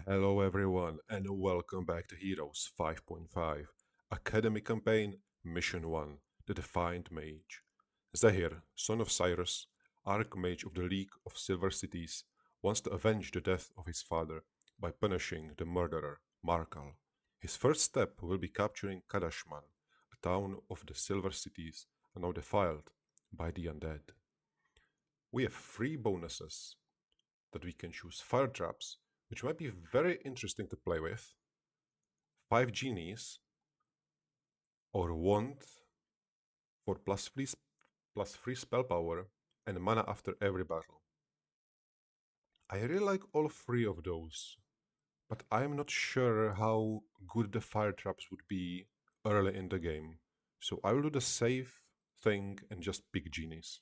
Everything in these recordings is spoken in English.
Hello everyone and welcome back to Heroes 5.5 Academy Campaign Mission 1 The Defiant Mage. Zehir, son of Cyrus, Archmage of the League of Silver Cities, wants to avenge the death of his father by punishing the murderer, Markal. His first step will be capturing Kadashman, a town of the Silver Cities now defiled by the undead. We have 3 bonuses that we can choose: fire traps, which might be very interesting to play with, 5 genies, or wand for plus 3 spell power and mana after every battle. I really like all 3 of those, but I'm not sure how good the fire traps would be early in the game, so I will do the safe thing and just pick genies.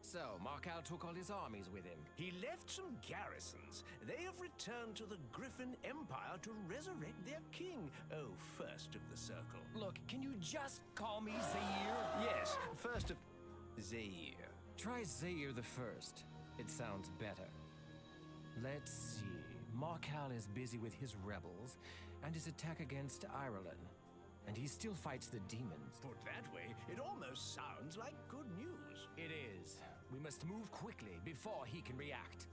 So, Markal took all his armies with him. He left some garrisons. They have returned to the Griffin Empire to resurrect their king. Oh, first of the circle. Look, can you just call me Zehir? Yes, first of Zehir. Try Zehir the First. It sounds better. Let's see. Markal is busy with his rebels and his attack against Ireland. And he still fights the demons. Put that way, it almost sounds like good news. It is. We must move quickly before he can react.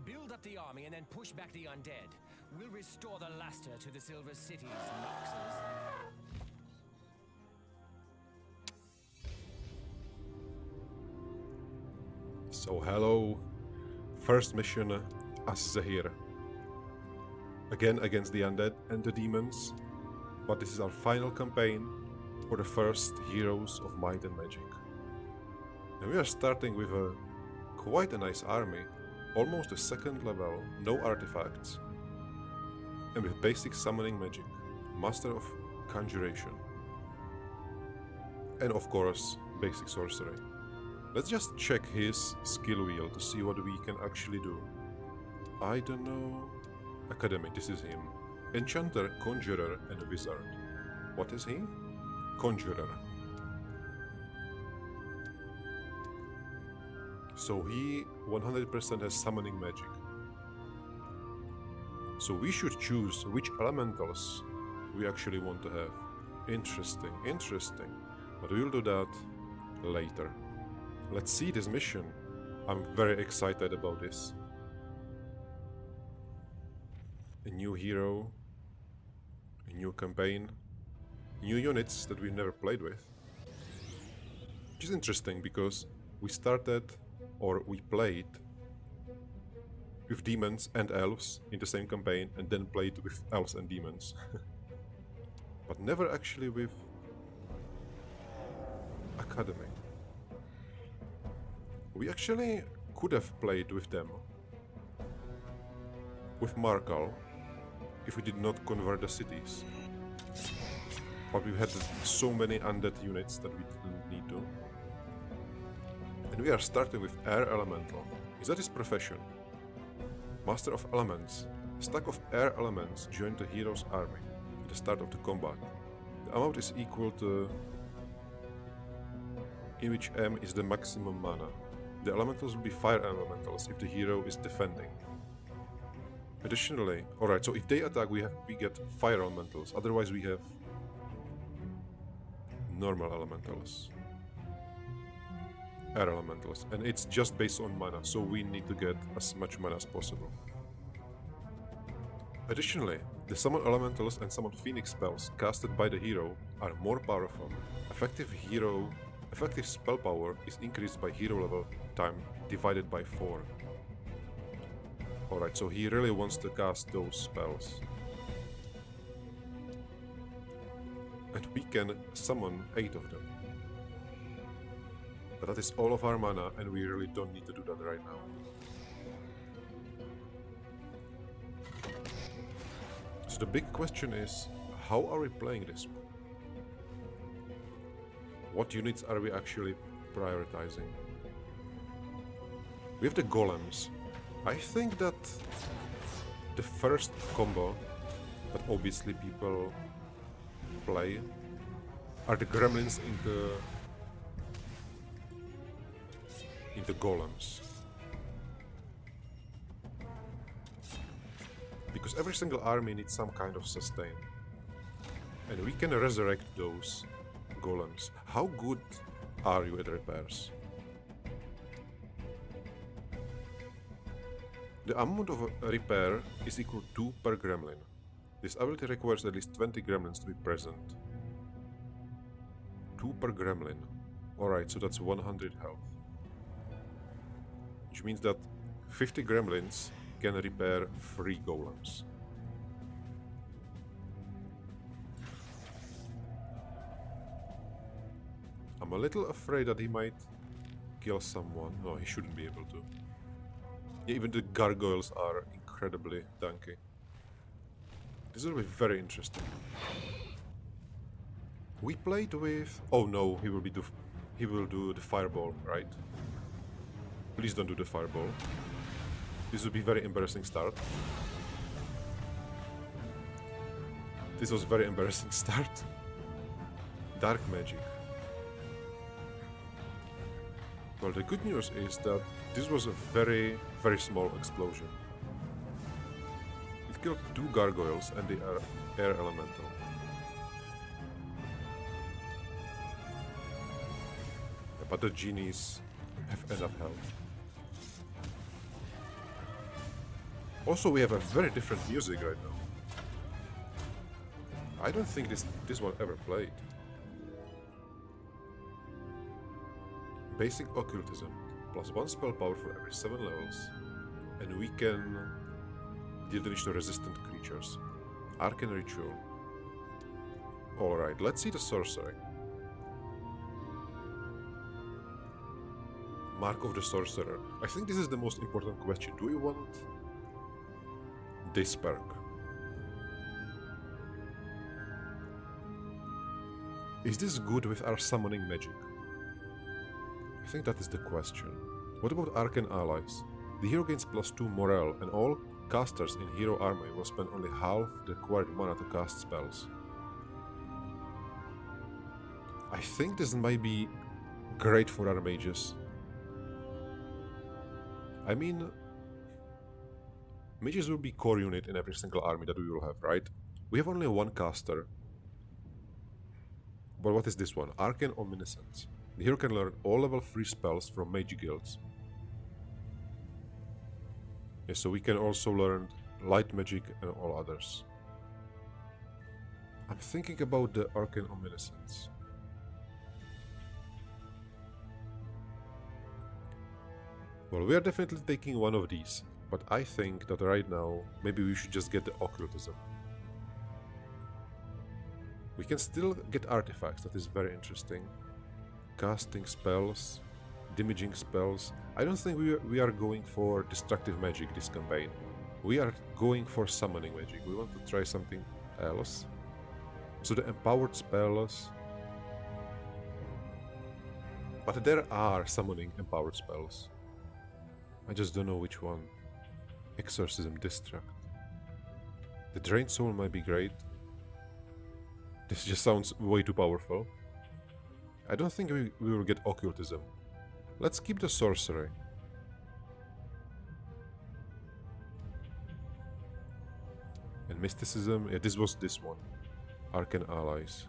Build up the army and then push back the undead. We'll restore the luster to the Silver Cities, Noxes. So hello, first mission as Zehir. Again against the undead and the demons, but this is our final campaign for the first Heroes of Might and Magic. And we are starting with quite a nice army, almost a second level, no artifacts, and with basic summoning magic, Master of Conjuration, and of course basic sorcery. Let's just check his skill wheel to see what we can actually do. I don't know. Academy, this is him. Enchanter, Conjurer, and Wizard. What is he? Conjurer. So he 100% has summoning magic. So we should choose which elementals we actually want to have. Interesting, interesting. But we'll do that later. Let's see this mission. I'm very excited about this. A new hero, a new campaign, new units that we've never played with. Which is interesting because we played with demons and elves in the same campaign and then played with elves and demons. But never actually with Academy. We actually could have played with them, with Markal, if we did not convert the cities. But we had so many undead units that we didn't need to. And we are starting with Air Elemental. Is that his profession? Master of Elements. A stack of air elements joined the hero's army at the start of the combat. The amount is equal to in which M is the maximum mana. The elementals will be fire elementals if the hero is defending. Additionally, alright, so if they attack we get fire elementals, otherwise we have normal elementals. Air elementals, and it's just based on mana, so we need to get as much mana as possible. Additionally, the summon elementals and summon phoenix spells casted by the hero are more powerful. Effective spell power is increased by hero level time divided by 4. Alright, so he really wants to cast those spells. And we can summon 8 of them. But that is all of our mana and we really don't need to do that right now. So the big question is, how are we playing this one? What units are we actually prioritizing? We have the golems. I think that the first combo that obviously people play are the gremlins in the into golems. Because every single army needs some kind of sustain. And we can resurrect those golems. How good are you at repairs? The amount of a repair is equal to 2 per gremlin. This ability requires at least 20 gremlins to be present. 2 per gremlin. Alright, so that's 100 health. Which means that 50 gremlins can repair 3 golems. I'm a little afraid that he might kill someone. No, he shouldn't be able to. Yeah, even the gargoyles are incredibly tanky. This will be very interesting. We played with... Oh no, he will do the fireball, right? Please don't do the fireball. This would be very embarrassing start. This was very embarrassing start. Dark magic. Well, the good news is that this was a very, very small explosion. It killed 2 gargoyles and the air elemental. But the genies have enough health. Also, we have a very different music right now. I don't think this one ever played. Basic occultism, plus 1 spell power for every 7 levels, and we can deal damage to resistant creatures. Arcane Ritual. Alright, let's see the sorcery. Mark of the Sorcerer. I think this is the most important question. Do we want this perk? Is this good with our summoning magic? I think that is the question. What about Arcane Allies? The hero gains +2 morale, and all casters in hero army will spend only half the required mana to cast spells. I think this might be great for our mages. I mean, mages will be core unit in every single army that we will have, right? We have only 1 caster. But what is this one? Arcane Omniscience. The hero can learn all level 3 spells from mage guilds. Yeah, so we can also learn light magic and all others. I'm thinking about the Arcane Omniscience. Well, we are definitely taking one of these, but I think that right now, maybe we should just get the Occultism. We can still get artifacts, that is very interesting. Casting spells, damaging spells. I don't think we are going for destructive magic this campaign. We are going for summoning magic. We want to try something else. So the empowered spells. But there are summoning empowered spells. I just don't know which one. Exorcism, Distract. The Drained Soul might be great. This just sounds way too powerful. I don't think we will get Occultism. Let's keep the Sorcery. And Mysticism, yeah, this was this one. Arcane Allies.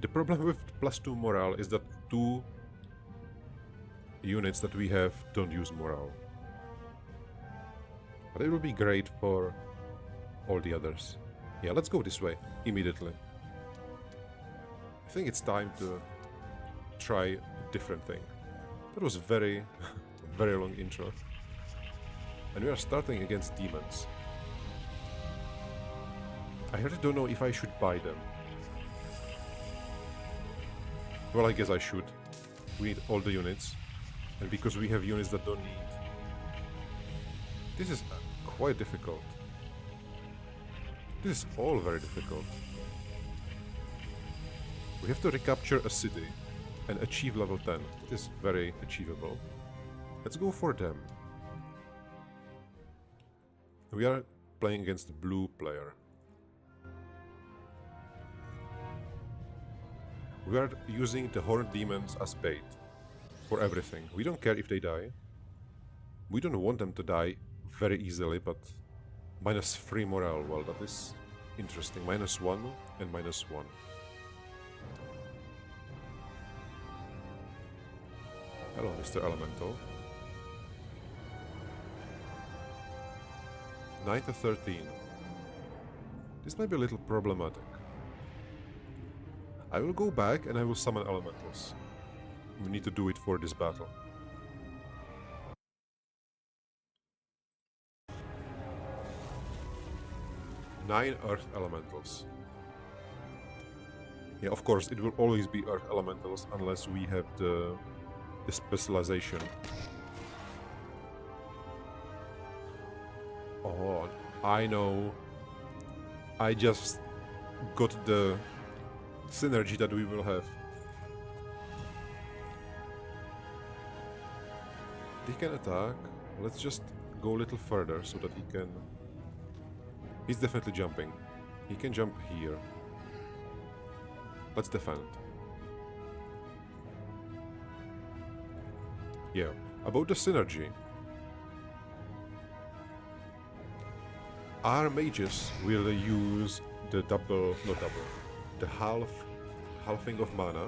The problem with +2 morale is that 2 units that we have don't use morale. But it will be great for all the others. Yeah, let's go this way, immediately. I think it's time to try a different thing. That was very, very long intro. And we are starting against demons. I really don't know if I should buy them. Well, I guess I should. We need all the units. And because we have units that don't need... This is quite difficult. This is all very difficult. We have to recapture a city and achieve level 10. It is very achievable. Let's go for them. We are playing against the blue player. We are using the horned demons as bait. for everything. We don't care if they die. We don't want them to die very easily, but -3 morale, well, that is interesting. -1 and -1. Hello, Mr. Elemental. 9 to 13. This might be a little problematic. I will go back and I will summon elementals. We need to do it for this battle. Nine Earth Elementals. Yeah, of course, it will always be Earth Elementals unless we have the specialization. Oh, I know. I just got the synergy that we will have. He can attack. Let's just go a little further so that he can... He's definitely jumping. He can jump here. Let's defend. Yeah, about the synergy. Our mages will use the halving of mana,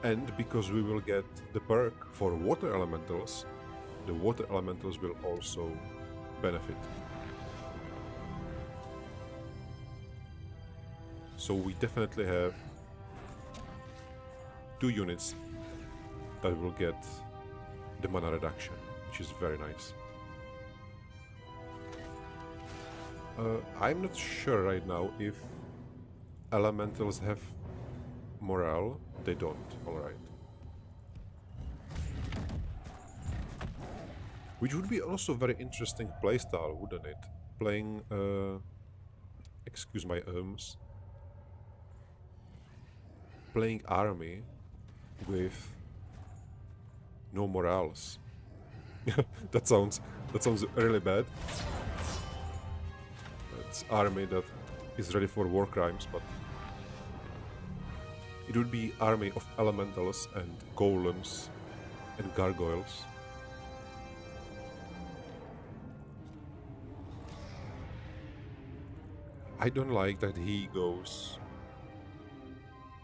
and because we will get the perk for water elementals, the water elementals will also benefit. So we definitely have 2 units that will get the mana reduction, which is very nice. I'm not sure right now if elementals have morale. They don't, alright. Which would be also very interesting playstyle, wouldn't it? Playing, excuse my playing army with no morals. that sounds really bad. It's army that is ready for war crimes, but it would be army of elementals and golems and gargoyles. I don't like that he goes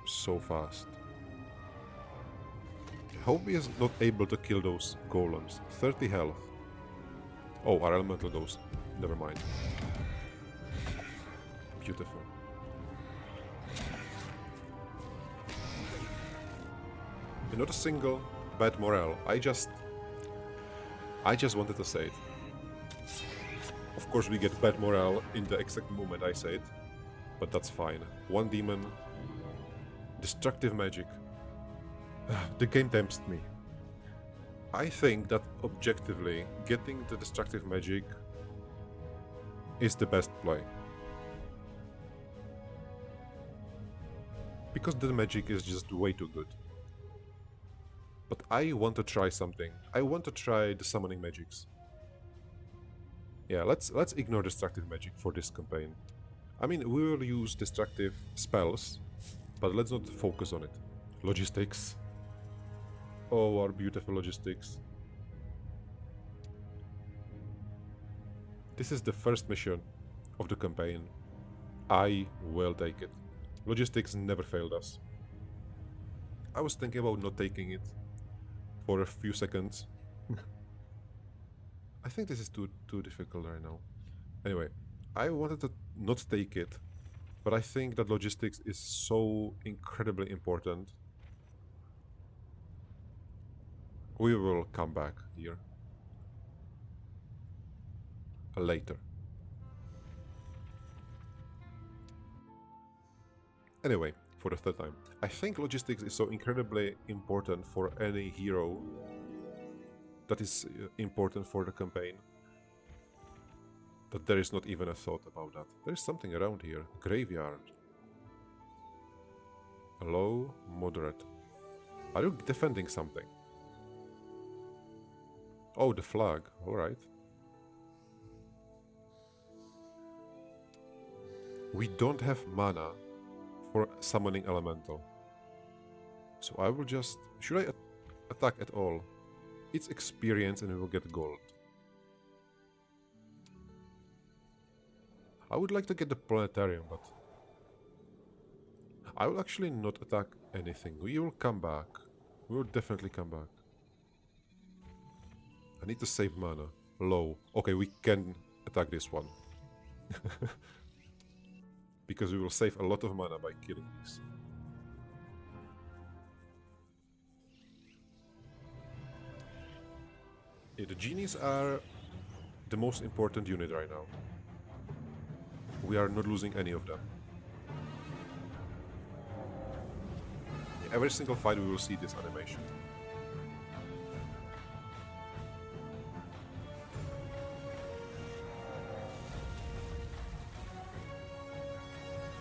so fast. Hope he is not able to kill those golems. 30 health. Oh, our elemental goes. Never mind. Beautiful. And not a single bad morale. I just wanted to say it. Of course we get bad morale in the exact moment I say it, but that's fine. 1 demon. Destructive magic. The game tempts me. I think that objectively, getting the destructive magic is the best play. Because the magic is just way too good. But I want to try something. I want to try the summoning magics. Yeah, let's ignore destructive magic for this campaign. I mean, we will use destructive spells, but let's not focus on it. Logistics. Oh, our beautiful logistics. This is the first mission of the campaign. I will take it. Logistics never failed us. I was thinking about not taking it for a few seconds. I think this is too difficult right now. Anyway, I wanted to not take it, but I think that logistics is so incredibly important. We will come back here later. Anyway, for the third time, I think logistics is so incredibly important for any hero that is important for the campaign that there is not even a thought about that. There is something around here. Graveyard. Low, moderate. Are you defending something? Oh, the flag. Alright. We don't have mana for summoning elemental. So I will just... attack at all. It's experience and we will get gold. I would like to get the planetarium, but I will actually not attack anything. We will come back. We will definitely come back. I need to save mana. Low. Okay, we can attack this one. Because we will save a lot of mana by killing these. Yeah, the genies are the most important unit right now. We are not losing any of them. Yeah, every single fight we will see this animation.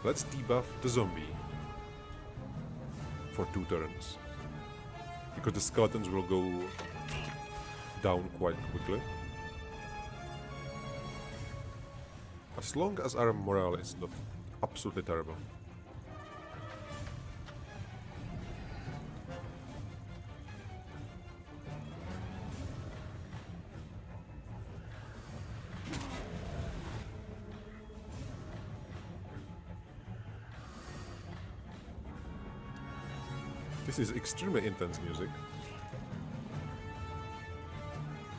Let's debuff the zombie for 2 turns. Because the skeletons will go down quite quickly. As long as our morale is not absolutely terrible. This is extremely intense music.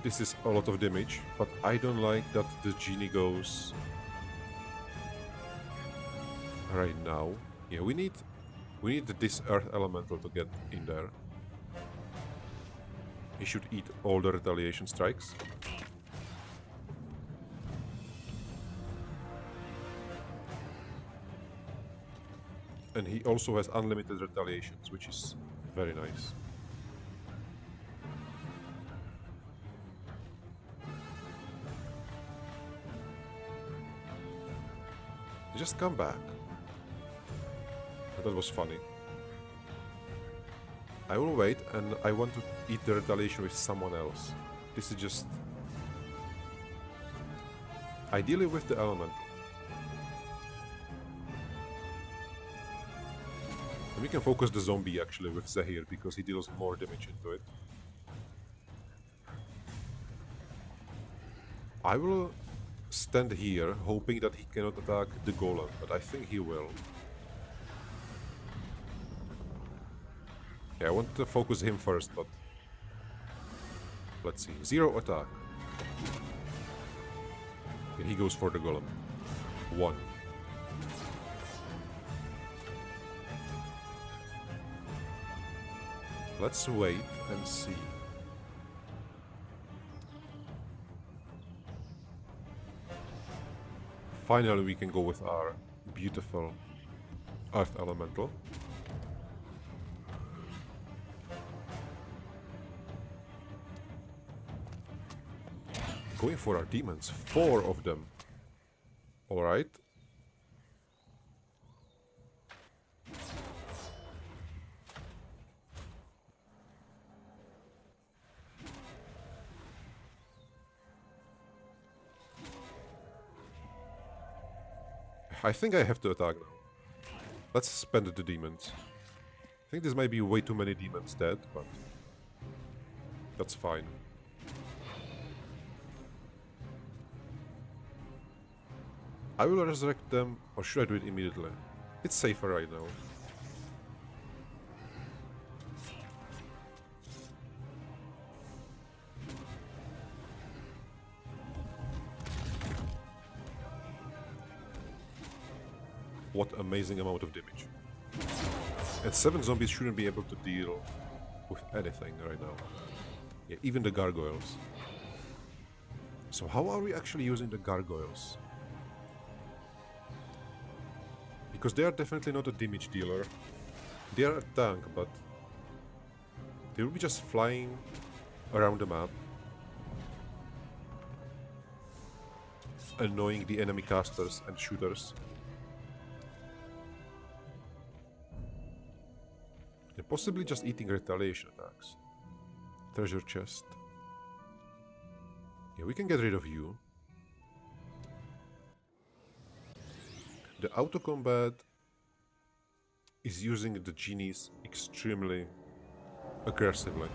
This is a lot of damage, but I don't like that the genie goes right now. Yeah, we need this earth elemental to get in there. He should eat all the retaliation strikes. And he also has unlimited retaliations, which is very nice. Just come back. That was funny. I will wait, and I want to eat the retaliation with someone else. This is just... ideally with the elemental. And we can focus the zombie actually with Zehir, because he deals more damage into it. I will stand here, hoping that he cannot attack the golem, but I think he will. Yeah, I want to focus him first, but... let's see. 0 attack. Okay, he goes for the golem. 1. Let's wait and see. Finally, we can go with our beautiful Earth Elemental. Going for our demons. 4 of them. Alright. I think I have to attack now. Let's spend the demons. I think this might be way too many demons dead, but that's fine. I will resurrect them, or should I do it immediately? It's safer right now. What amazing amount of damage. And 7 zombies shouldn't be able to deal with anything right now. Yeah, even the gargoyles. So how are we actually using the gargoyles? Because they are definitely not a damage dealer. They are a tank, but they will be just flying around the map, annoying the enemy casters and shooters. And possibly just eating retaliation attacks. Treasure chest. Yeah, we can get rid of you. The auto combat is using the genies extremely aggressively.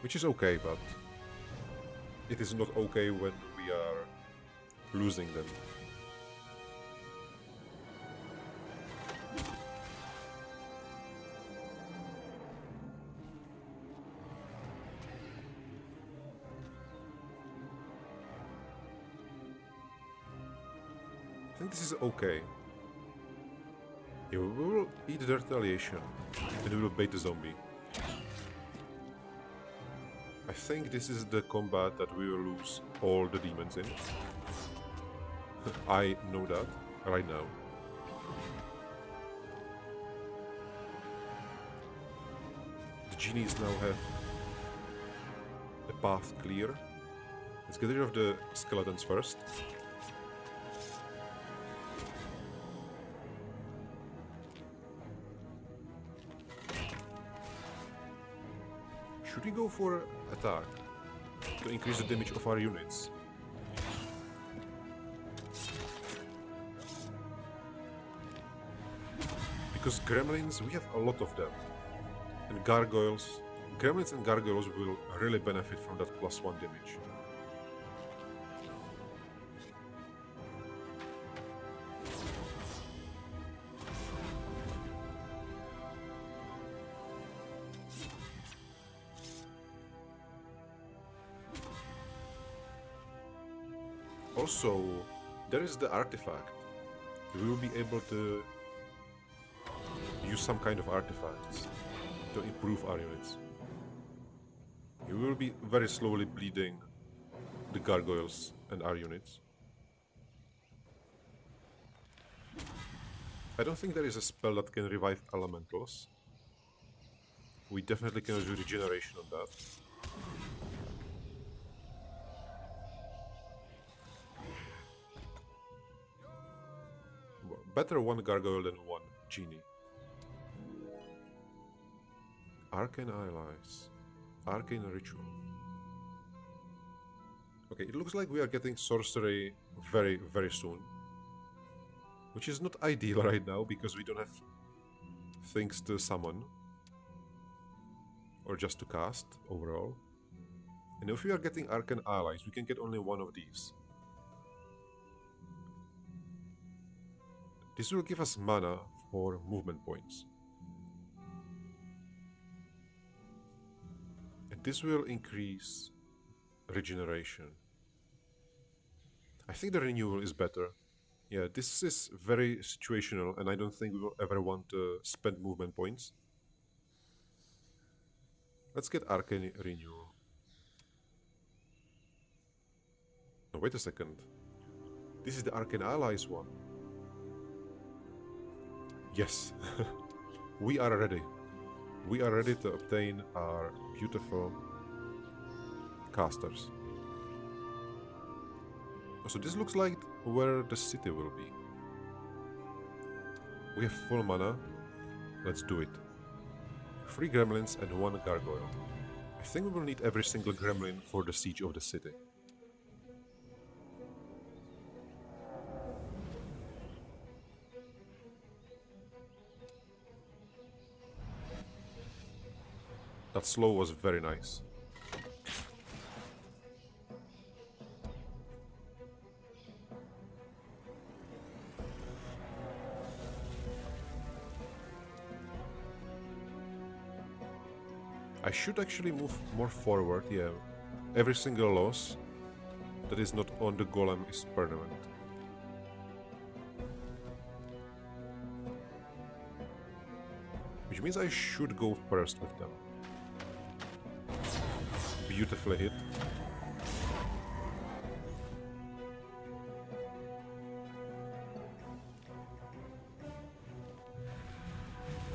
Which is okay, but it is not okay when we are losing them. I think this is okay. Yeah, we will eat the retaliation, and we will bait the zombie. I think this is the combat that we will lose all the demons in. I know that right now. The genies now have the path clear. Let's get rid of the skeletons first. Should we go for attack to increase the damage of our units? Because gremlins, we have a lot of them. And gargoyles, gremlins and gargoyles will really benefit from that +1 damage. Also, there is the artifact. We will be able to use some kind of artifacts to improve our units. We will be very slowly bleeding the gargoyles and our units. I don't think there is a spell that can revive elementals. We definitely can do regeneration on that. Better one gargoyle than one genie. Arcane allies. Arcane ritual. Okay, it looks like we are getting sorcery very, very soon. Which is not ideal right now, because we don't have things to summon. Or just to cast, overall. And if we are getting arcane allies, we can get only one of these. This will give us mana for movement points. And this will increase regeneration. I think the renewal is better. Yeah, this is very situational, and I don't think we will ever want to spend movement points. Let's get Arcane Renewal. No, wait a second. This is the Arcane Allies one. Yes. We are ready. We are ready to obtain our beautiful casters. So this looks like where the city will be. We have full mana. Let's do it. 3 gremlins and 1 gargoyle. I think we will need every single gremlin for the siege of the city. That slow was very nice. I should actually move more forward, yeah. Every single loss that is not on the golem is permanent. Which means I should go first with them. Beautifully hit.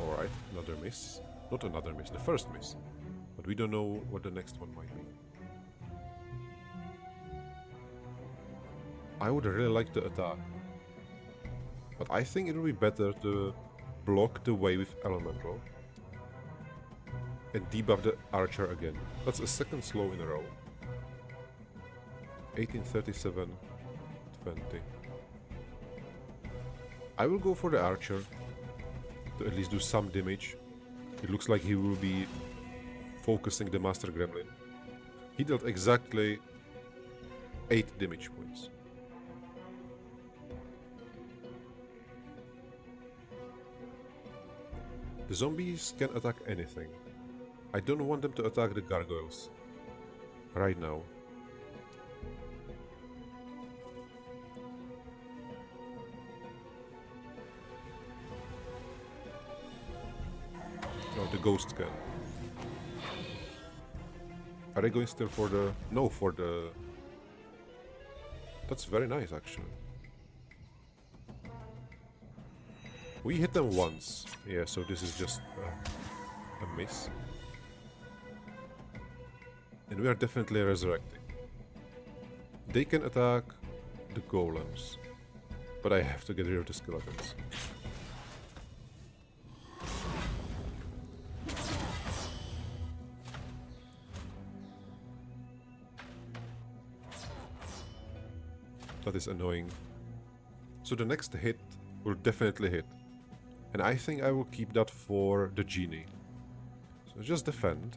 Alright, another miss. Not another miss, the first miss. But we don't know what the next one might be. I would really like to attack. But I think it would be better to block the way with Elemental. And debuff the archer again. That's a second slow in a row. 1837, 20. I will go for the archer to at least do some damage. It looks like he will be focusing the Master Gremlin. He dealt exactly 8 damage points. The zombies can attack anything. I don't want them to attack the gargoyles right now. No, the ghost can. Are they going still for the... No, for the... That's very nice, actually. We hit them once. Yeah, so this is just a miss. And we are definitely resurrecting. They can attack the golems. But I have to get rid of the skeletons. That is annoying. So the next hit will definitely hit. And I think I will keep that for the genie. So just defend.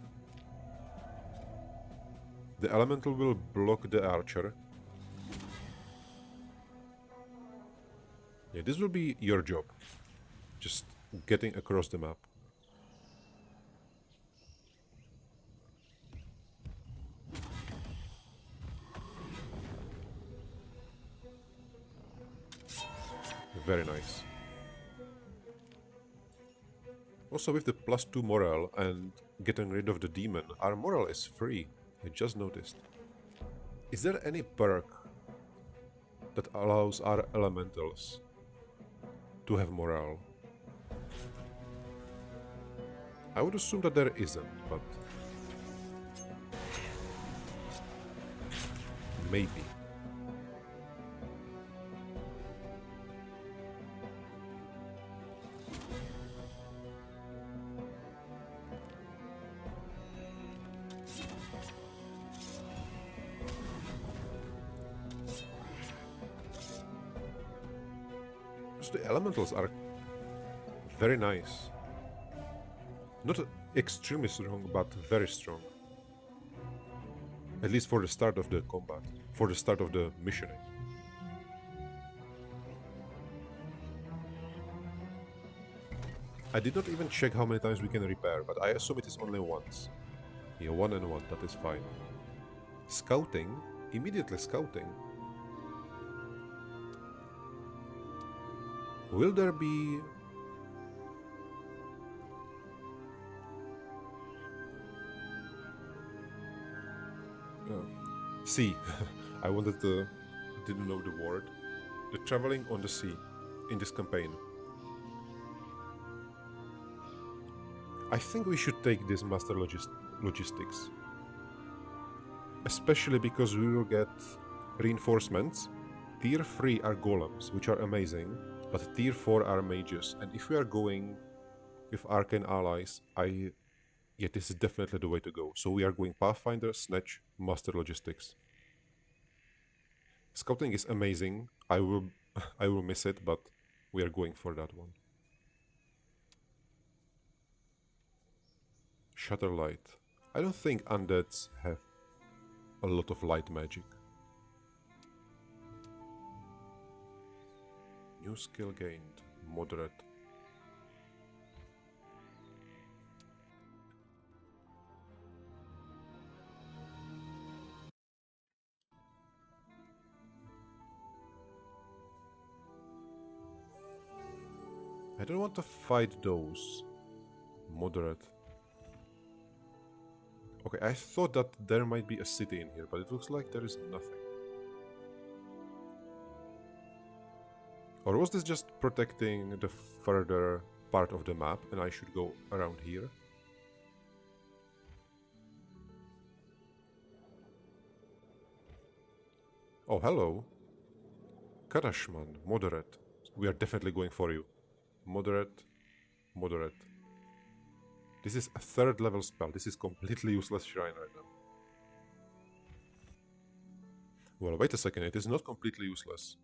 The elemental will block the archer. Yeah, this will be your job. Just getting across the map. Very nice. Also with the +2 morale and getting rid of the demon, our morale is free. I just noticed. Is there any perk that allows our elementals to have morale? I would assume that there isn't, but maybe. So the elementals are very nice. Not extremely strong, but very strong. At least for the start of the combat. For the start of the missioning. I did not even check how many times we can repair, but I assume it is only once. Yeah, 1 and 1, that is fine. Scouting? Immediately scouting. Will there be... Sea. I wanted to... didn't know the word. The traveling on the sea in this campaign. I think we should take this Master Logistics. Especially because we will get reinforcements. Tier 3 are golems, which are amazing, but tier 4 are mages. And if we are going with arcane allies, yeah, this is definitely the way to go. So we are going Pathfinder, Snatch, Master Logistics. Scouting is amazing. I will miss it, but we are going for that one. Shutter light. I don't think undeads have a lot of light magic. New skill gained. Moderate. I don't want to fight those. Moderate. Okay, I thought that there might be a city in here, but it looks like there is nothing. Or was this just protecting the further part of the map and I should go around here? Oh, hello. Karashman, moderate. We are definitely going for you. Moderate, moderate. This is a 3rd level spell. This is completely useless shrine right now. Well, wait a second. It is not completely useless.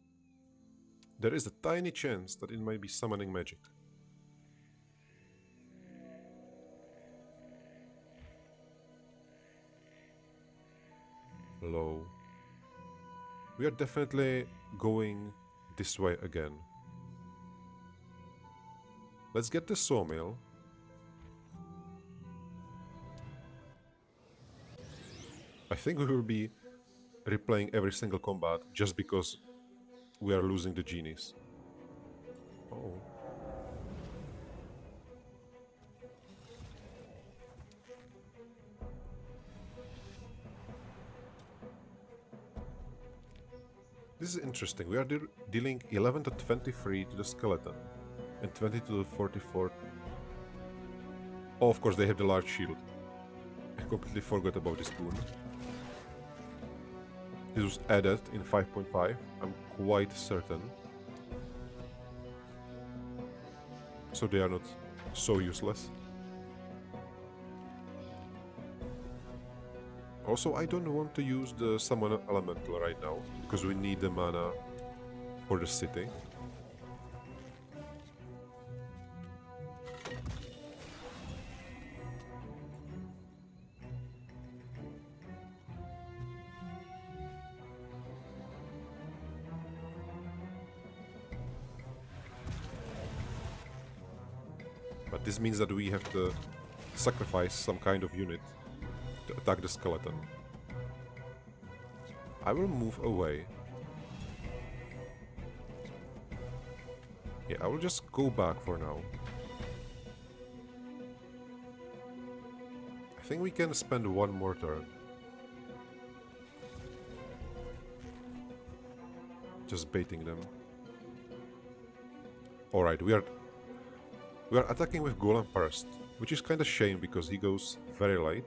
There is a tiny chance that it might be summoning magic. low. We are definitely going this way again. Let's get the sawmill. I think we will be replaying every single combat just because we are losing the genies. Oh. This is interesting. We are dealing 11 to 23 to the skeleton and 20 to the 44. Oh, of course, they have the large shield. I completely forgot about this boon. This was added in 5.5, I'm quite certain. So they are not so useless. Also, I don't want to use the summon elemental right now, because we need the mana for the city. But this means that we have to sacrifice some kind of unit to attack the skeleton. I will move away. Yeah, I will just go back for now. I think we can spend one more turn. Just baiting them. Alright, we are attacking with Golem first, which is kind of shame because he goes very late.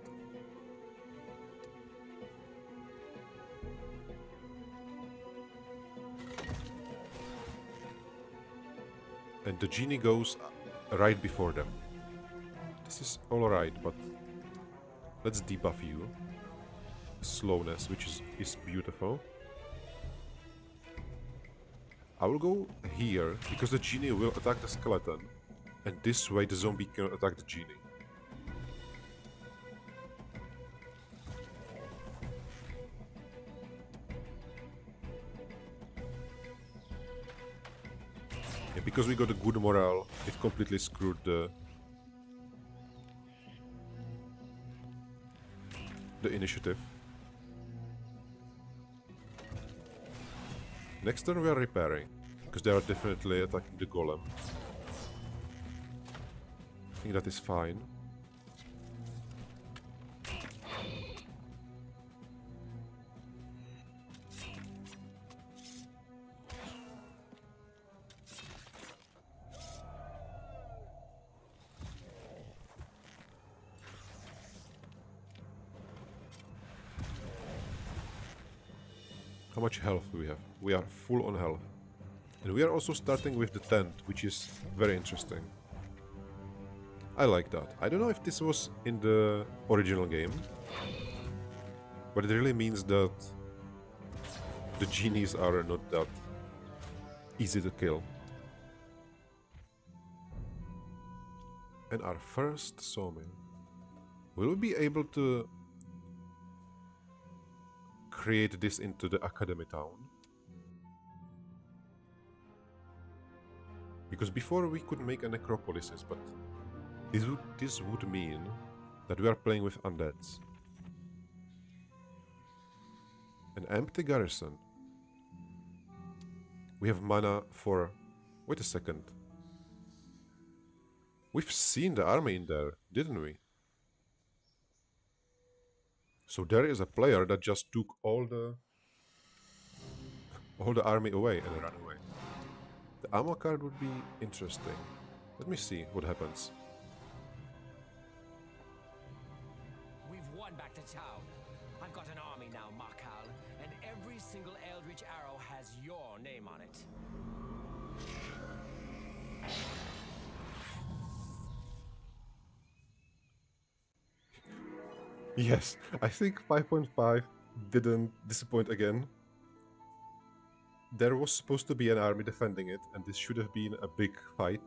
And the genie goes right before them. This is alright, but let's debuff you. Slowness, which is beautiful. I will go here, because the genie will attack the skeleton, and this way the zombie can attack the genie. Yeah, because we got a good morale, it completely screwed the initiative. Next turn we are repairing, because they are definitely attacking the golem. I think that is fine. How much health do we have? We are full on health. And we are also starting with the tent, which is very interesting. I like that. I don't know if this was in the original game, but it really means that the genies are not that easy to kill. And our first sawmill. Will we be able to create this into the academy town? Because before we could make a necropolises, but this would mean that we are playing with undeads. An empty garrison. We have mana for... Wait a second. We've seen the army in there, didn't we? So there is a player that just took all the army away and ran away. The ammo card would be interesting. Let me see what happens. We've won back the town. I've got an army now, Markal, and every single Eldritch arrow has your name on it. Yes, I think 5.5 didn't disappoint again. There was supposed to be an army defending it, and this should have been a big fight.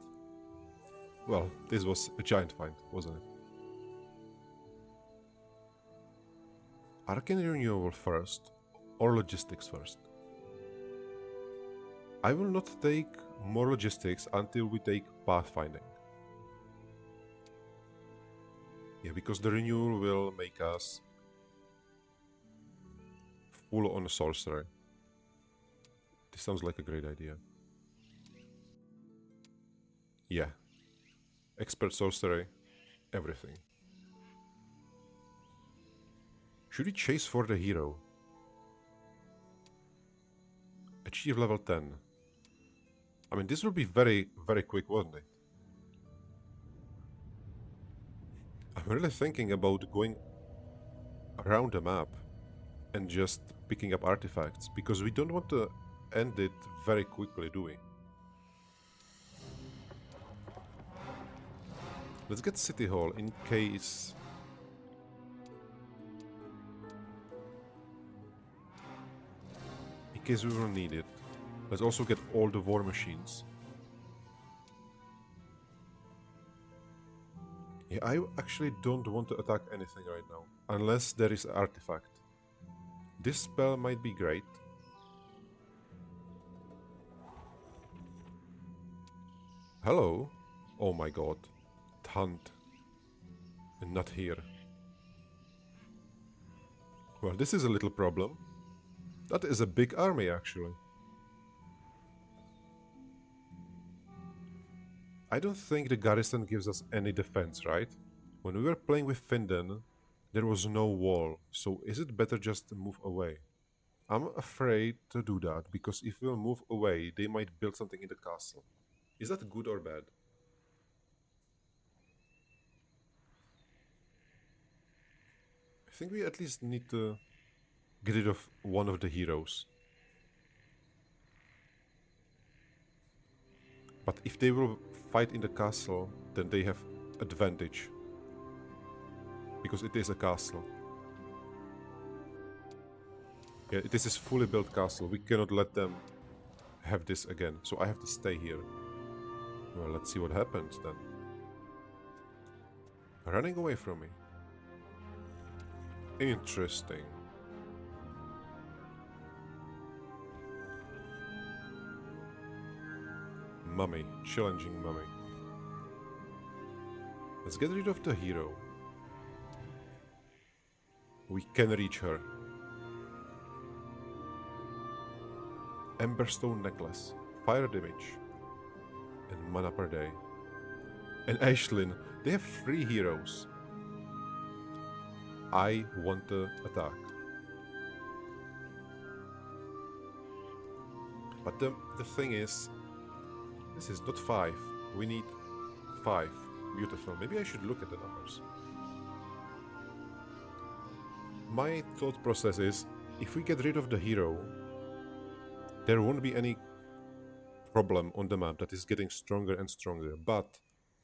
Well, this was a giant fight, wasn't it? Arcane renewal first, or logistics first? I will not take more logistics until we take pathfinding. Yeah, because the renewal will make us full on sorcery. This sounds like a great idea. Yeah. Expert sorcery, everything. Should we chase for the hero? Achieve level 10. I mean, this will be very, very quick, won't it? I'm really thinking about going around the map and just picking up artifacts, because we don't want to end it very quickly, do we? Let's get City Hall in case... in case we will need it. Let's also get all the war machines. Yeah, I actually don't want to attack anything right now, unless there is an artifact. This spell might be great. Hello? Oh my god. Hunt. And not here. Well, this is a little problem. That is a big army, actually. I don't think the garrison gives us any defense, right? When we were playing with Finden, there was no wall, so is it better just to move away? I'm afraid to do that, because if we'll move away, they might build something in the castle. Is that good or bad? I think we at least need to get rid of one of the heroes. But if they will fight in the castle, then they have advantage. Because it is a castle. Yeah, this is fully built castle. We cannot let them have this again. So I have to stay here. Well, let's see what happens then. Running away from me. Interesting. Mummy. Challenging mummy. Let's get rid of the hero. We can reach her. Emberstone necklace. Fire damage. And mana per day. And Aishlin. They have 3 heroes. I want to attack. But the thing is, this is not 5. We need 5. Beautiful. Maybe I should look at the numbers. My thought process is, if we get rid of the hero, there won't be any problem on the map that is getting stronger and stronger. But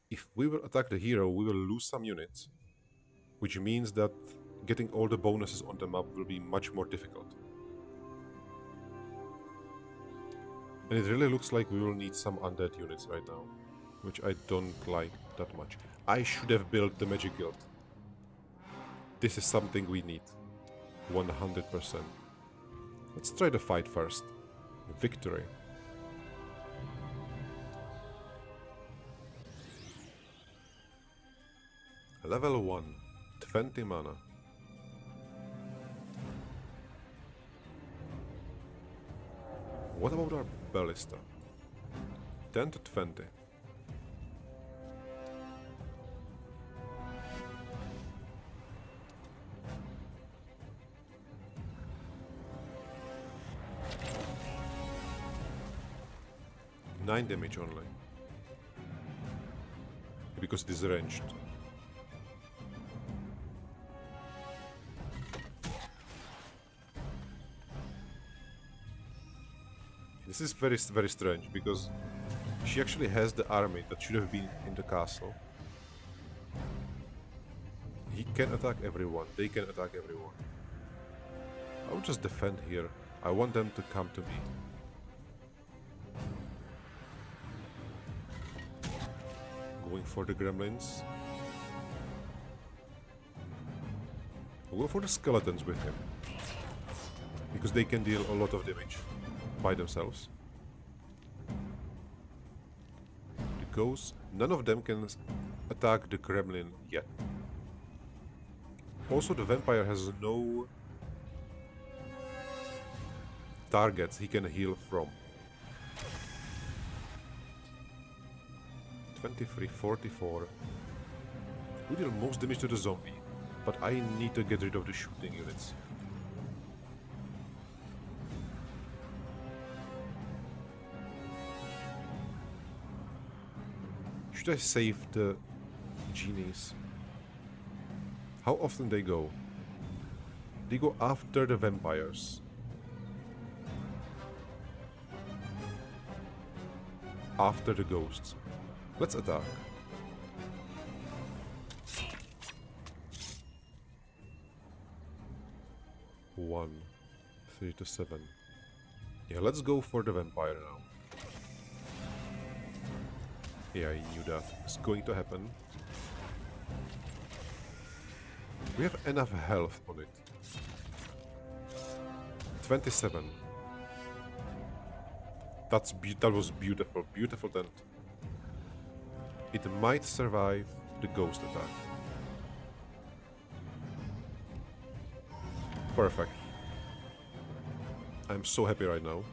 if we will attack the hero, we will lose some units, which means that getting all the bonuses on the map will be much more difficult. And it really looks like we will need some undead units right now, which I don't like that much. I should have built the Magic Guild. This is something we need. 100%. Let's try the fight first. Victory. Level 1. 20 mana. What about our ballista? 10 to 20. Nine damage only. Because it is ranged. This is very, very strange, because she actually has the army that should have been in the castle. He can attack everyone, they can attack everyone. I will just defend here. I want them to come to me. Going for the gremlins. We'll go for the skeletons with him, because they can deal a lot of damage by themselves. The ghosts, none of them can attack the gremlin yet. Also, the vampire has no targets he can heal from. 23, 44. We deal most damage to the zombie, but I need to get rid of the shooting units. Should I save the genies? How often they go? They go after the vampires. After the ghosts. Let's attack. One, 3 to 7. Yeah, let's go for the vampire now. Yeah, I knew that was going to happen. We have enough health on it. 27. That was beautiful, beautiful tent. It might survive the ghost attack. Perfect. I'm so happy right now.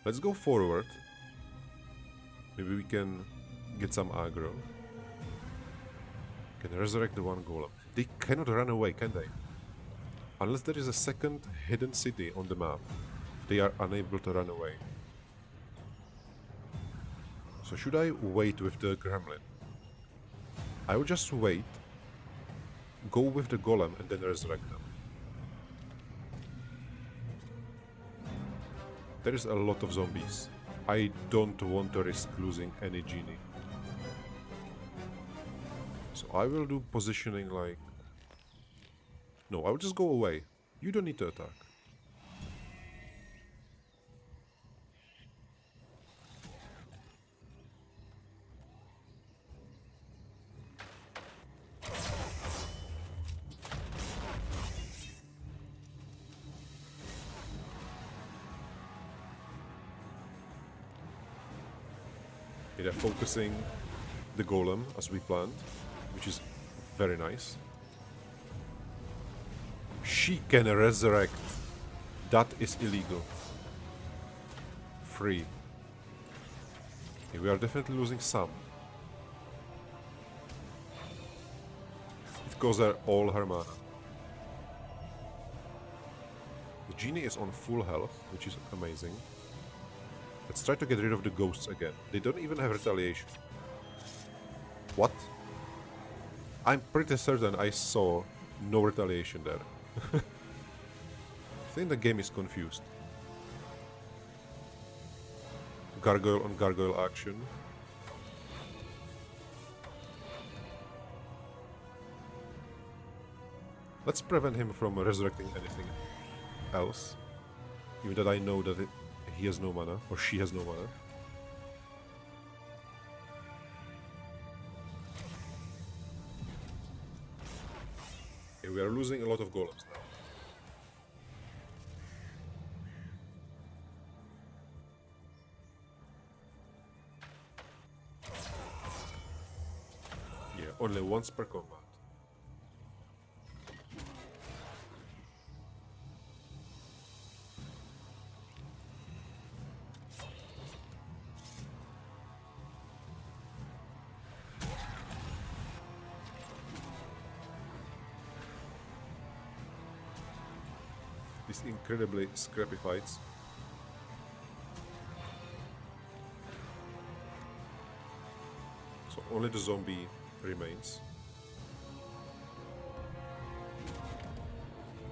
Let's go forward. Maybe we can get some aggro. Can resurrect the one golem. They cannot run away, can they? Unless there is a second hidden city on the map, they are unable to run away. So should I wait with the gremlin? I will just wait, go with the golem and then resurrect them. There is a lot of zombies. I don't want to risk losing any genie. So I will do positioning like... No, I will just go away. You don't need to attack. They're focusing the golem as we planned, which is very nice. She can resurrect. That is illegal. Free. Okay, we are definitely losing some. It costs her all her mana. The genie is on full health, which is amazing. Let's try to get rid of the ghosts again. They don't even have retaliation. What? I'm pretty certain I saw no retaliation there. I think the game is confused. Gargoyle on gargoyle action. Let's prevent him from resurrecting anything else. Even that I know that he has no mana, or she has no mana. Okay, we are losing a lot of golems now. Yeah, only once per combat. These incredibly scrappy fights. So only the zombie remains.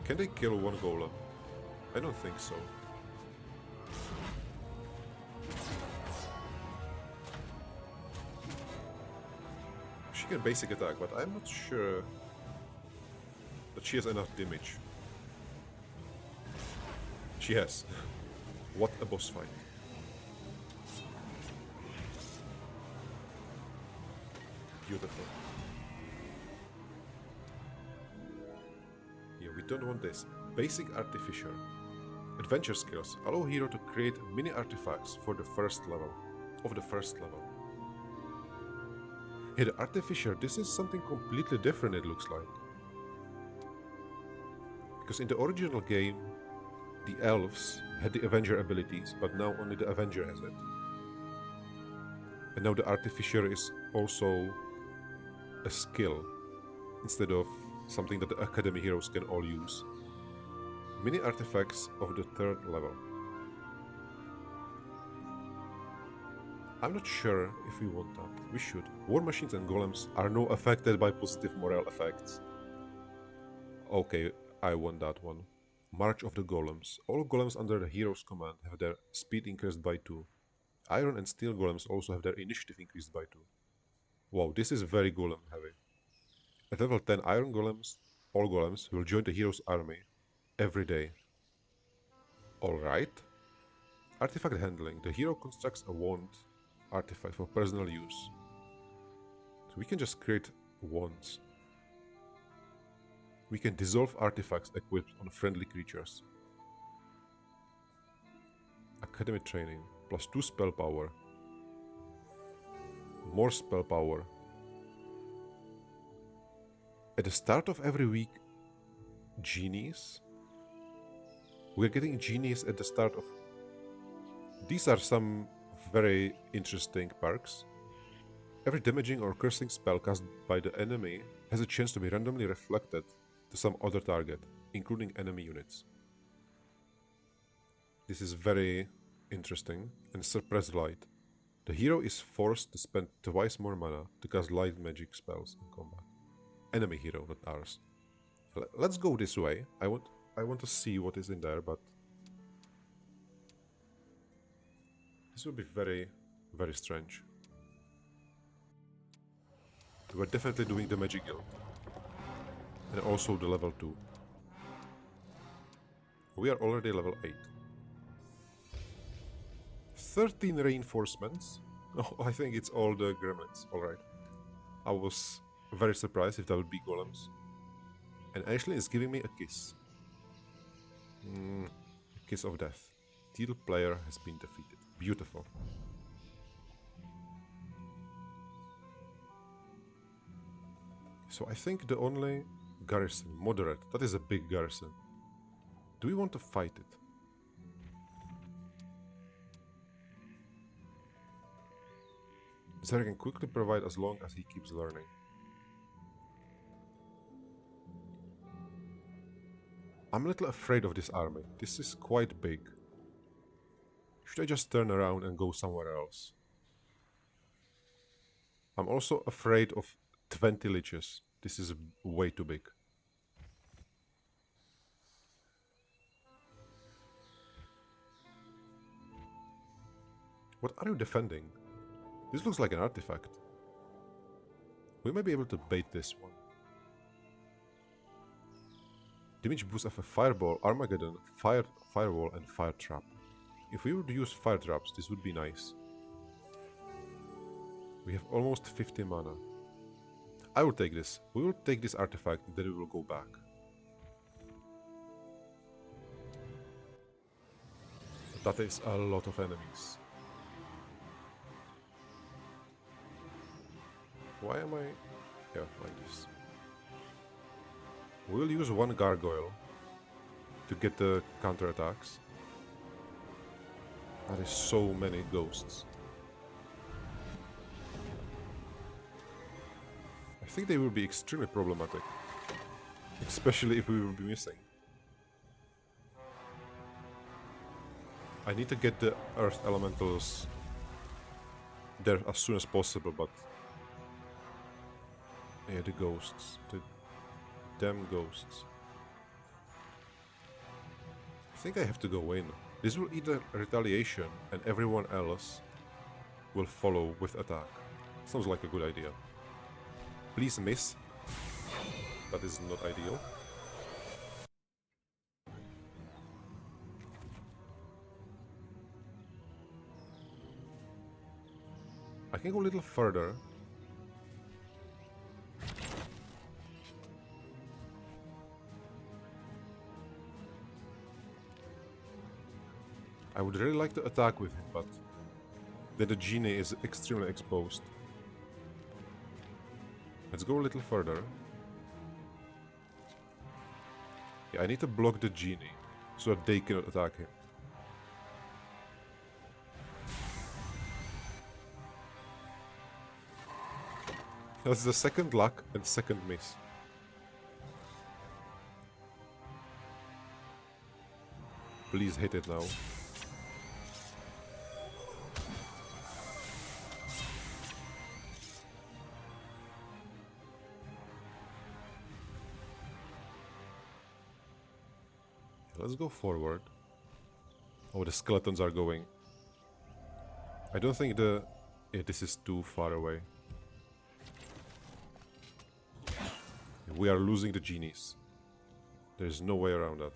Can they kill one golem? I don't think so. She can basic attack, but I'm not sure that she has enough damage. She has. What a boss fight. Beautiful. Yeah, we don't want this. Basic Artificer. Adventure skills allow hero to create mini artifacts for the first level. Here, the Artificer, this is something completely different, it looks like. Because in the original game, the elves had the Avenger abilities, but now only the Avenger has it. And now the Artificer is also a skill, instead of something that the Academy heroes can all use. Mini artifacts of the 3rd level. I'm not sure if we want that. We should. War machines and golems are not affected by positive morale effects. Okay, I want that one. March of the Golems. All golems under the hero's command have their speed increased by 2. Iron and steel golems also have their initiative increased by 2. Wow, this is very golem heavy. At level 10, iron golems, all golems, will join the hero's army every day. Alright. Artifact handling. The hero constructs a wand artifact for personal use. So we can just create wands. We can dissolve artifacts equipped on friendly creatures. Academy training. Plus 2 spell power. More spell power. At the start of every week, genies. We're getting genies at the start of... These are some very interesting perks. Every damaging or cursing spell cast by the enemy has a chance to be randomly reflected to some other target, including enemy units. This is very interesting. And suppress light. The hero is forced to spend twice more mana to cast light magic spells in combat. Enemy hero, not ours. Let's go this way. I want to see what is in there, but this will be very, very strange. We're definitely doing the Magic Guild. And also the level 2. We are already level 8. 13 reinforcements. Oh, I think it's all the gremlins. Alright. I was very surprised if that would be golems. And Ashley is giving me a kiss. A kiss of death. Teal player has been defeated. Beautiful. So I think the only garrison, moderate, that is a big garrison. Do we want to fight it? Zehir can quickly provide as long as he keeps learning. I'm a little afraid of this army. This is quite big. Should I just turn around and go somewhere else? I'm also afraid of 20 liches. This is way too big. What are you defending? This looks like an artifact. We might be able to bait this one. Damage boost of a fireball, Armageddon, firewall, and fire trap. If we would use fire traps, this would be nice. We have almost 50 mana. I will take this. We will take this artifact, then we will go back. That is a lot of enemies. Why am I... Yeah, like this. We'll use one gargoyle to get the counterattacks. That is so many ghosts. I think they will be extremely problematic. Especially if we will be missing. I need to get the earth elementals there as soon as possible, but... Yeah, the ghosts. The damn ghosts. I think I have to go in. This will either retaliation and everyone else will follow with attack. Sounds like a good idea. Please miss. That is not ideal. I can go a little further. I would really like to attack with him, but then the genie is extremely exposed. Let's go a little further. Yeah, I need to block the genie so that they cannot attack him. That's the second luck and second miss. Please hit it now. Let's go forward. Oh, the skeletons are going. I don't think the... Yeah, this is too far away. We are losing the genies. There's no way around that.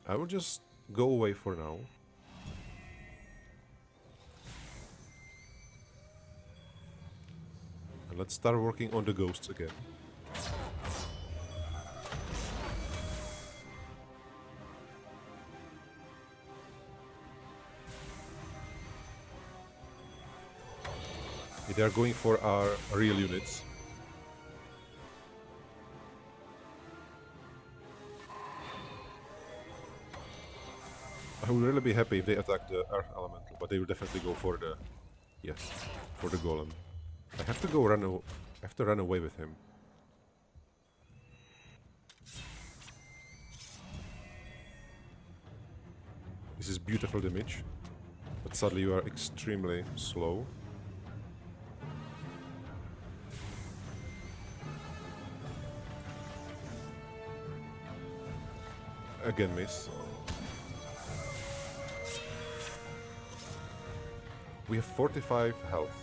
I will just go away for now. And let's start working on the ghosts again. They are going for our real units. I would really be happy if they attack the Earth Elemental, but they will definitely go for the... Yes, for the Golem. I have to go I have to run away with him. This is beautiful damage, but sadly you are extremely slow. Again miss. We have 45 health.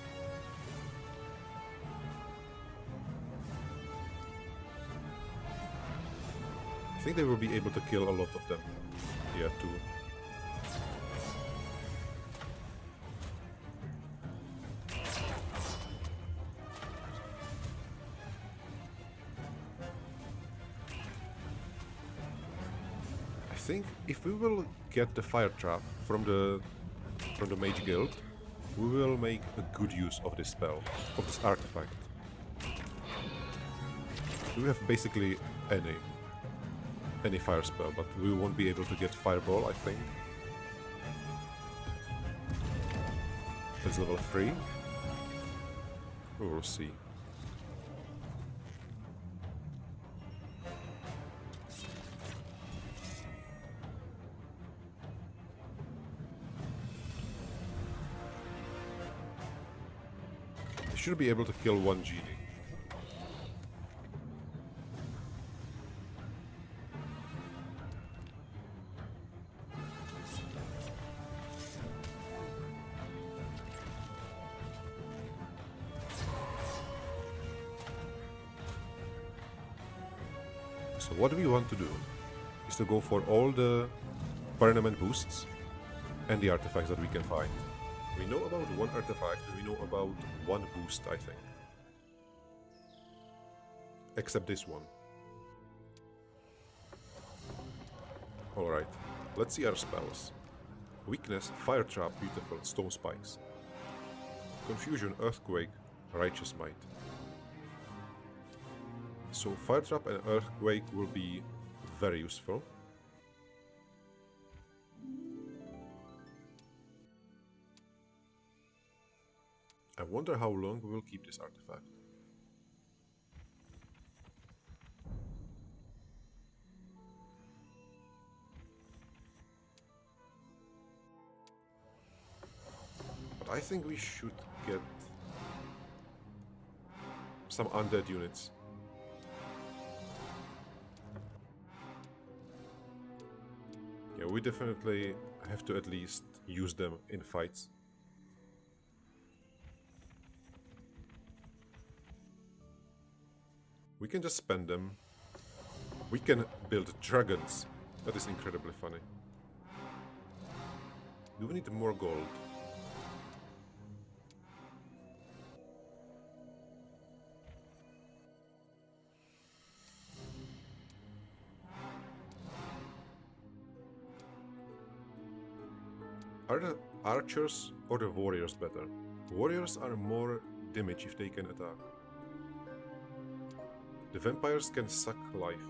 I think they will be able to kill a lot of them. Yeah, too. I think if we will get the fire trap from the mage guild, we will make a good use of this spell, of this artifact. We have basically any fire spell, but we won't be able to get fireball, I think. It's level 3. We will see. I should be able to kill one genie. So what we want to do is to go for all the permanent boosts and the artifacts that we can find. We know about one artifact and we know about one boost, I think. Except this one. Alright, let's see our spells. Weakness, Fire Trap, beautiful, Stone Spikes. Confusion, Earthquake, Righteous Might. So Fire Trap and Earthquake will be very useful. I wonder how long we will keep this artifact. But I think we should get some undead units. Yeah, we definitely have to at least use them in fights. We can just spend them. We can build dragons. That is incredibly funny. Do we need more gold? Are the archers or the warriors better? Warriors are more damage if they can attack. The vampires can suck life.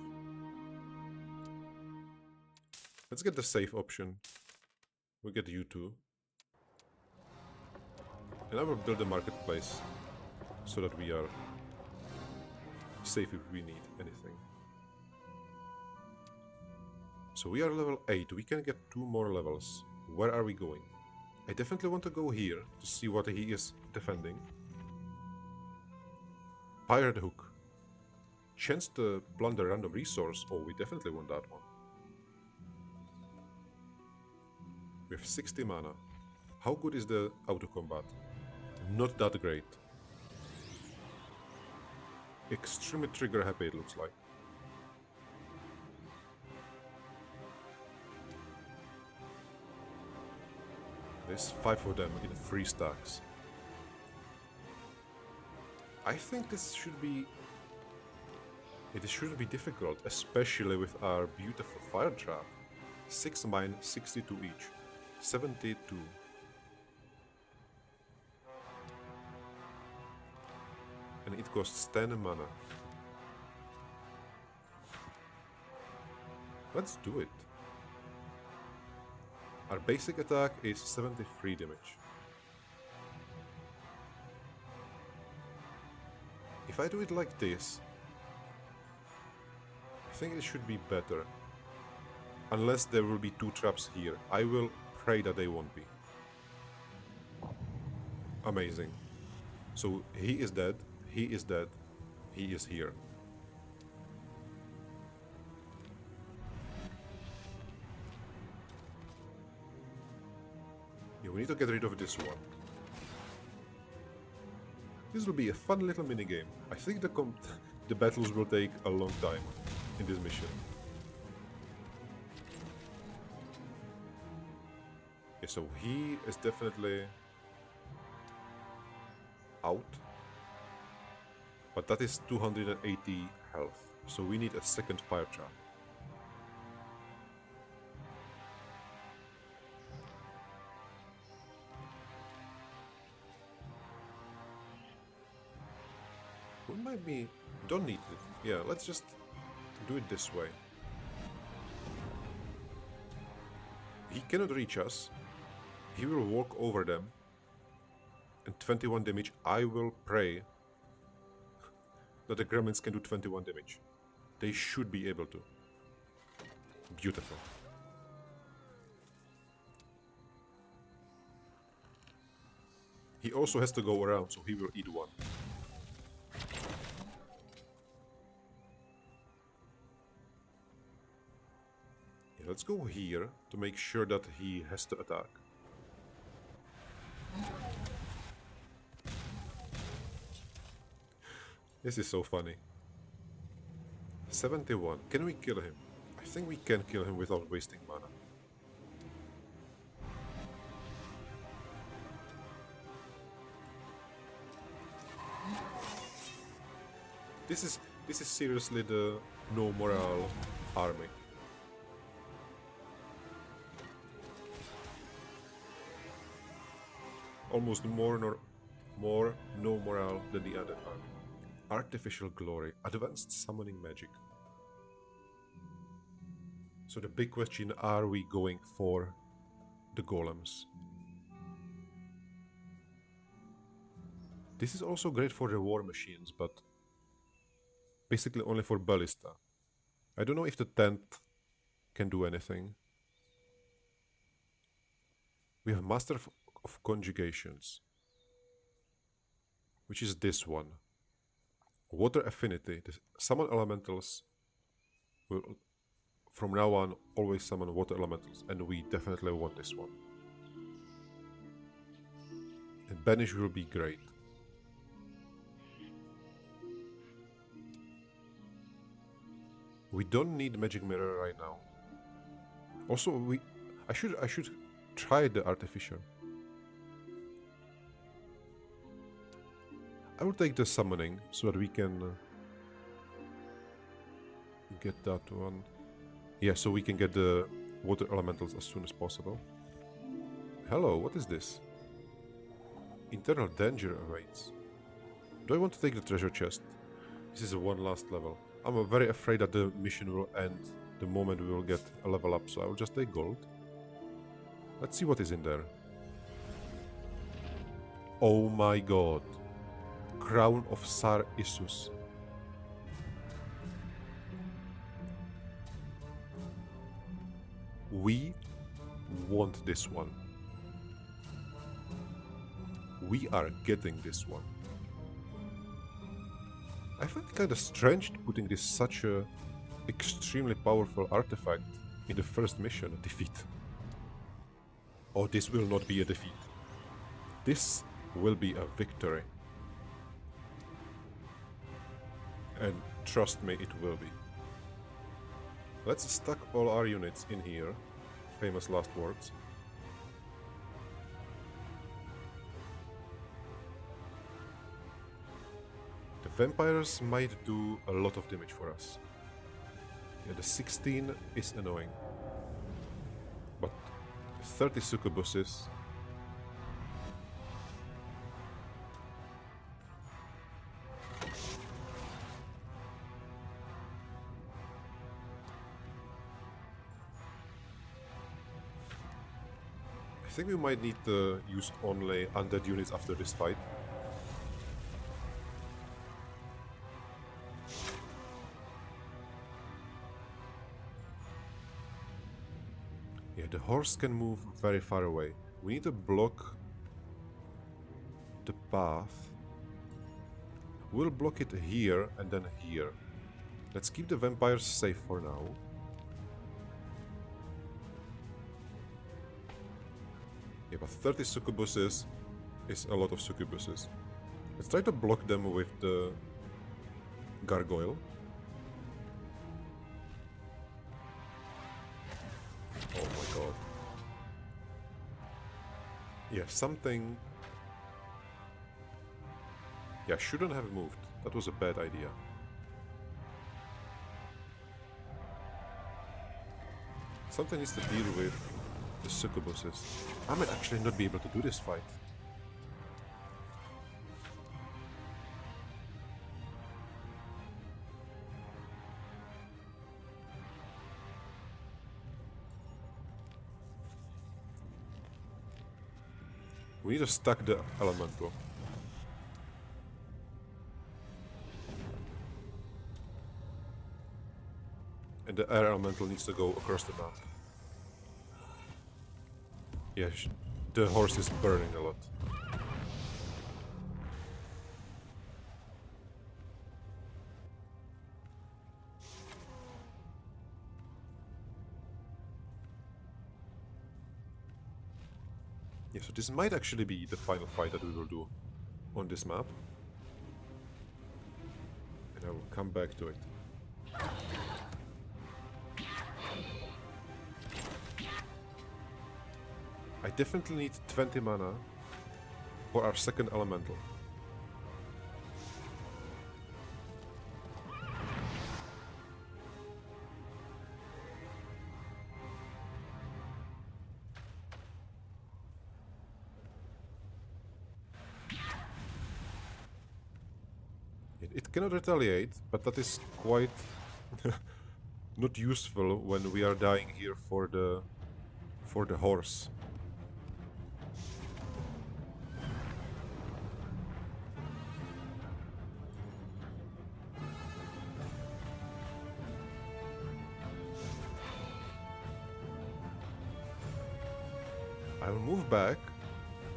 Let's get the safe option. We get you two. And I will build a marketplace so that we are safe if we need anything. So we are level 8. We can get 2 more levels. Where are we going? I definitely want to go here to see what he is defending. Pirate Hook. Chance to plunder random resource. Oh, we definitely want that one. We have 60 mana. How good is the auto combat? Not that great. Extremely trigger happy it looks like. There's 5 of them in 3 stacks. I think this should be... It shouldn't be difficult, especially with our beautiful fire trap. 6 mine, 62 each. 72. And it costs 10 mana. Let's do it. Our basic attack is 73 damage. If I do it like this, I think it should be better. Unless there will be 2 traps here. I will pray that they won't be. Amazing. So he is dead, he is dead, he is here. Yeah, we need to get rid of this one. This will be a fun little minigame. I think the battles will take a long time in this mission. Okay, so he is definitely out. But that is 280 health. So we need a second fire trap. We might be... don't need it. Yeah, let's just do it this way. He cannot reach us. He will walk over them. And 21 damage. I will pray that the gremlins can do 21 damage. They should be able to. Beautiful. He also has to go around, so he will eat one. Yeah, let's go here to make sure that he has to attack. This is so funny. 71. Can we kill him? I think we can kill him without wasting mana. This is seriously the no morale army. Almost more no morale than the other army. Artificial glory, advanced summoning magic. So the big question, are we going for the golems? This is also great for the war machines, but basically only for ballista. I don't know if the tent can do anything. We have Master of Conjugations, which is this one. Water affinity. The summon elementals will from now on always summon water elementals, and we definitely want this one. And banish will be great. We don't need magic mirror right now. Also, I should try the artificial. I will take the summoning so that we can get that one. Yeah, so we can get the water elementals as soon as possible. Hello, what is this? Internal danger awaits. Do I want to take the treasure chest? This is a one last level. I'm very afraid that the mission will end the moment we will get a level up, so I will just take gold. Let's see what is in there. Oh my god. Crown of Sar Issus. We want this one. We are getting this one. I find it kind of strange putting this such a extremely powerful artifact in the first mission, a defeat. Oh, this will not be a defeat. This will be a victory. And trust me, it will be. Let's stack all our units in here. Famous last words. The vampires might do a lot of damage for us. Yeah, the 16 is annoying. But 30 succubuses. I think we might need to use only undead units after this fight. Yeah, the horse can move very far away. We need to block the path. We'll block it here and then here. Let's keep the vampires safe for now. Yeah, but 30 succubuses is a lot of succubuses. Let's try to block them with the gargoyle. Oh my god. Yeah, something... Yeah, shouldn't have moved. That was a bad idea. Something needs to deal with the succubuses. I might actually not be able to do this fight. We need to stack the elemental. And the air elemental needs to go across the map. Yeah, the horse is burning a lot. Yeah, so this might actually be the final fight that we will do on this map. And I will come back to it. I definitely need 20 mana for our second elemental. It cannot retaliate, but that is quite not useful when we are dying here for the horse. I will move back,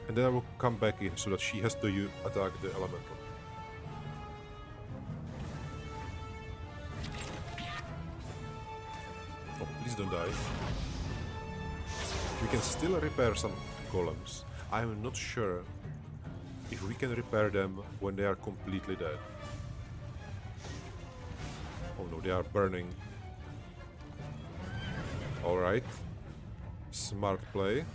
and then I will come back in so that she has to attack the elemental. Oh, please don't die. We can still repair some golems. I am not sure if we can repair them when they are completely dead. Oh no, they are burning. Alright. Smart play.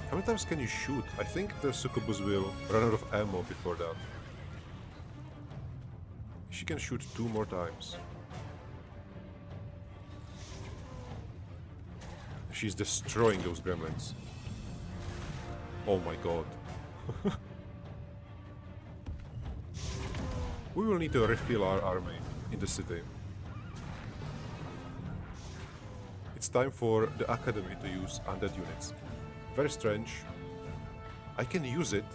How many times can you shoot? I think the succubus will run out of ammo before that. She can shoot 2 more times. She's destroying those gremlins. Oh my god. We will need to refill our army in the city. It's time for the academy to use undead units. Very strange. I can use it,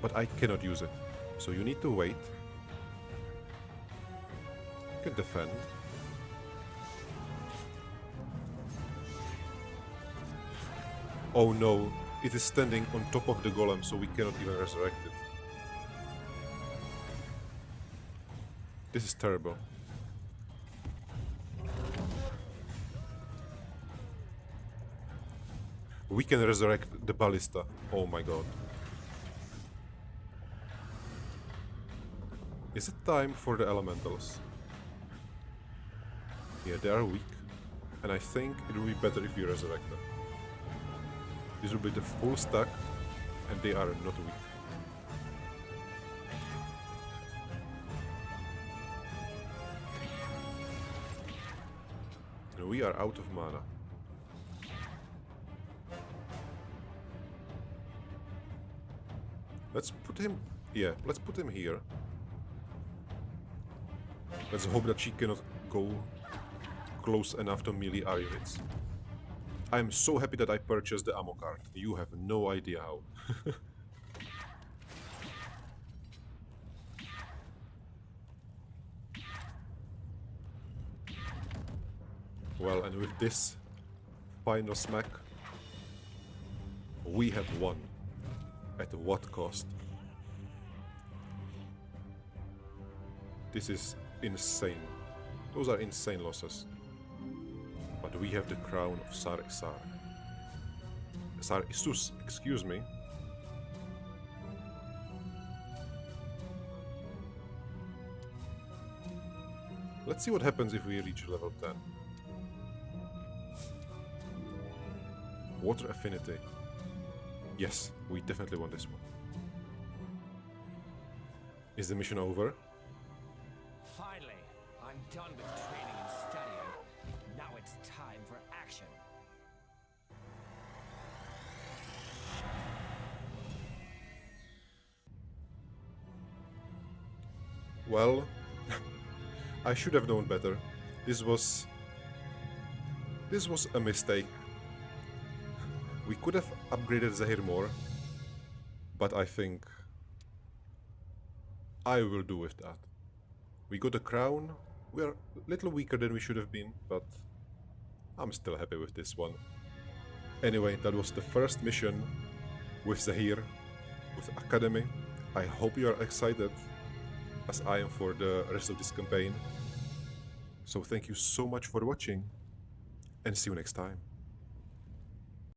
but I cannot use it. So you need to wait. You can defend. Oh no, it is standing on top of the golem, so we cannot even resurrect it. This is terrible. We can resurrect the ballista. Oh my god. Is it time for the elementals? Yeah, they are weak. And I think it will be better if we resurrect them. This will be the full stack, and they are not weak. And we are out of mana. Let's put him... yeah, let's put him here. Let's hope that she cannot go close enough to melee our units. I am so happy that I purchased the ammo card. You have no idea how. Well, and with this final smack, we have won. At what cost? This is insane. Those are insane losses. But we have the crown of Sar Isus, excuse me. Let's see what happens if we reach level 10. Water affinity. Yes, we definitely want this one. Is the mission over? Finally, I'm done with training and studying. Now it's time for action. Well, I should have known better. This was a mistake. We could have upgraded Zehir more, but I think I will do with that. We got a crown. We are a little weaker than we should have been, but I'm still happy with this one. Anyway, that was the first mission with Zehir, with Academy. I hope you are excited, as I am, for the rest of this campaign. So thank you so much for watching, and see you next time.